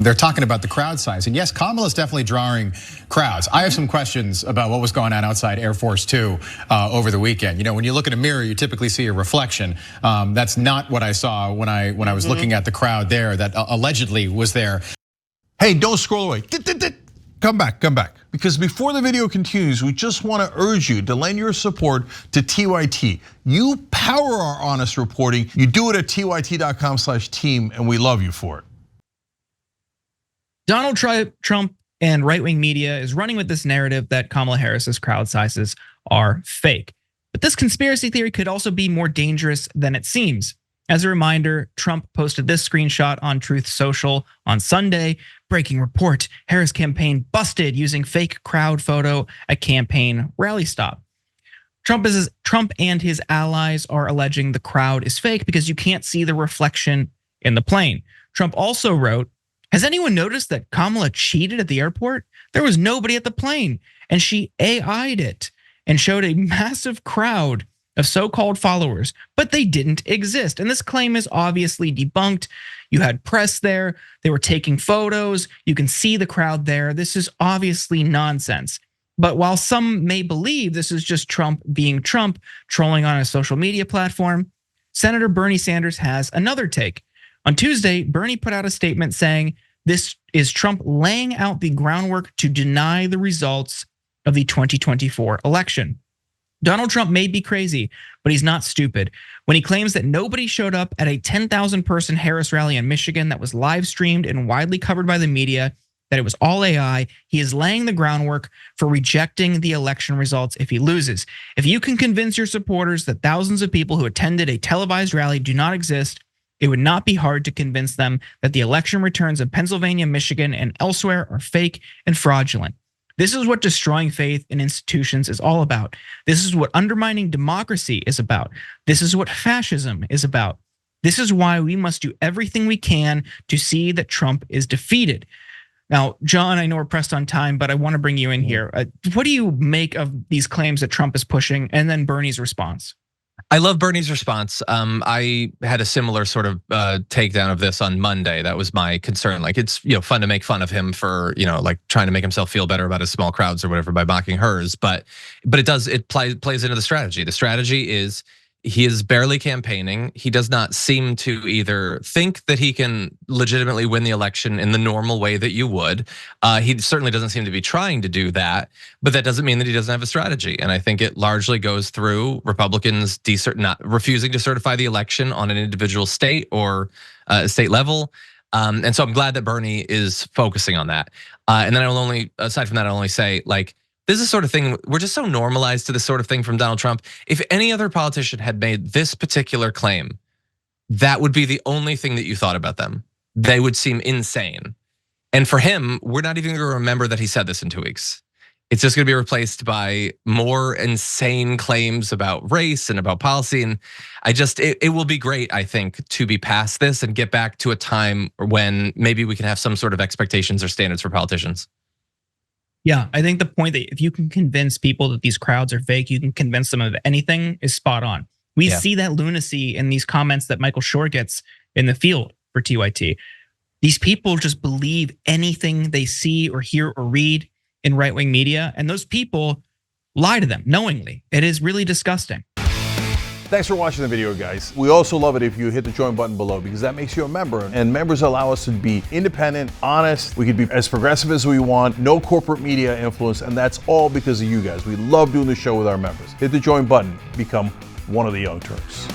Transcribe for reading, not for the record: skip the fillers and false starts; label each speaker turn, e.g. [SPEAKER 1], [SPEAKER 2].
[SPEAKER 1] they're talking about the crowd size. And yes, Kamala's definitely drawing crowds. I have some questions about what was going on outside Air Force 2 over the weekend. You know, when you look in a mirror, you typically see a reflection. That's not what I saw when I was looking at the crowd there that allegedly was there.
[SPEAKER 2] Hey, don't scroll away. Come back. Because before the video continues, we just want to urge you to lend your support to TYT. You power our honest reporting. You do it at tyt.com/team, and we love you for it.
[SPEAKER 3] Donald Trump and right-wing media is running with this narrative that Kamala Harris's crowd sizes are fake. But this conspiracy theory could also be more dangerous than it seems. As a reminder, Trump posted this screenshot on TruthSocial on Sunday. Breaking report, Harris campaign busted using fake crowd photo at campaign rally stop. Trump and his allies are alleging the crowd is fake because you can't see the reflection in the plane. Trump also wrote, "Has anyone noticed that Kamala cheated at the airport? There was nobody at the plane, and she AI'd it and showed a massive crowd of so-called followers, but they didn't exist." And this claim is obviously debunked. You had press there, they were taking photos, you can see the crowd there. This is obviously nonsense. But while some may believe this is just Trump being Trump, trolling on a social media platform, Senator Bernie Sanders has another take. On Tuesday, Bernie put out a statement saying this is Trump laying out the groundwork to deny the results of the 2024 election. Donald Trump may be crazy, but he's not stupid. When he claims that nobody showed up at a 10,000 person Harris rally in Michigan that was live streamed and widely covered by the media, that it was all AI, he is laying the groundwork for rejecting the election results if he loses. If you can convince your supporters that thousands of people who attended a televised rally do not exist, it would not be hard to convince them that the election returns in Pennsylvania, Michigan, and elsewhere are fake and fraudulent. This is what destroying faith in institutions is all about. This is what undermining democracy is about. This is what fascism is about. This is why we must do everything we can to see that Trump is defeated. Now, John, I know we're pressed on time, but I want to bring you in here. What do you make of these claims that Trump is pushing, and then Bernie's response?
[SPEAKER 4] I love Bernie's response. I had a similar sort of takedown of this on Monday. That was my concern. Like, it's fun to make fun of him for like trying to make himself feel better about his small crowds or whatever by mocking hers. But it plays into the strategy. The strategy is he is barely campaigning. He does not seem to either think that he can legitimately win the election in the normal way that you would. He certainly doesn't seem to be trying to do that, but that doesn't mean that he doesn't have a strategy. And I think it largely goes through Republicans not refusing to certify the election on an individual state or state level. And so I'm glad that Bernie is focusing on that. And then aside from that, I'll only say, like, this is the sort of thing, we're just so normalized to this sort of thing from Donald Trump. If any other politician had made this particular claim, that would be the only thing that you thought about them. They would seem insane. And for him, we're not even gonna remember that he said this in 2 weeks. It's just gonna be replaced by more insane claims about race and about policy. And it will be great, I think, to be past this and get back to a time when maybe we can have some sort of expectations or standards for politicians.
[SPEAKER 3] Yeah, I think the point that if you can convince people that these crowds are fake, you can convince them of anything is spot on. We see that lunacy in these comments that Michael Shore gets in the field for TYT. These people just believe anything they see or hear or read in right-wing media, and those people lie to them knowingly. It is really disgusting.
[SPEAKER 2] Thanks for watching the video, guys. We also love it if you hit the join button below, because that makes you a member, and members allow us to be independent, honest. We can be as progressive as we want, no corporate media influence, and that's all because of you guys. We love doing the show with our members. Hit the join button, become one of the Young Turks.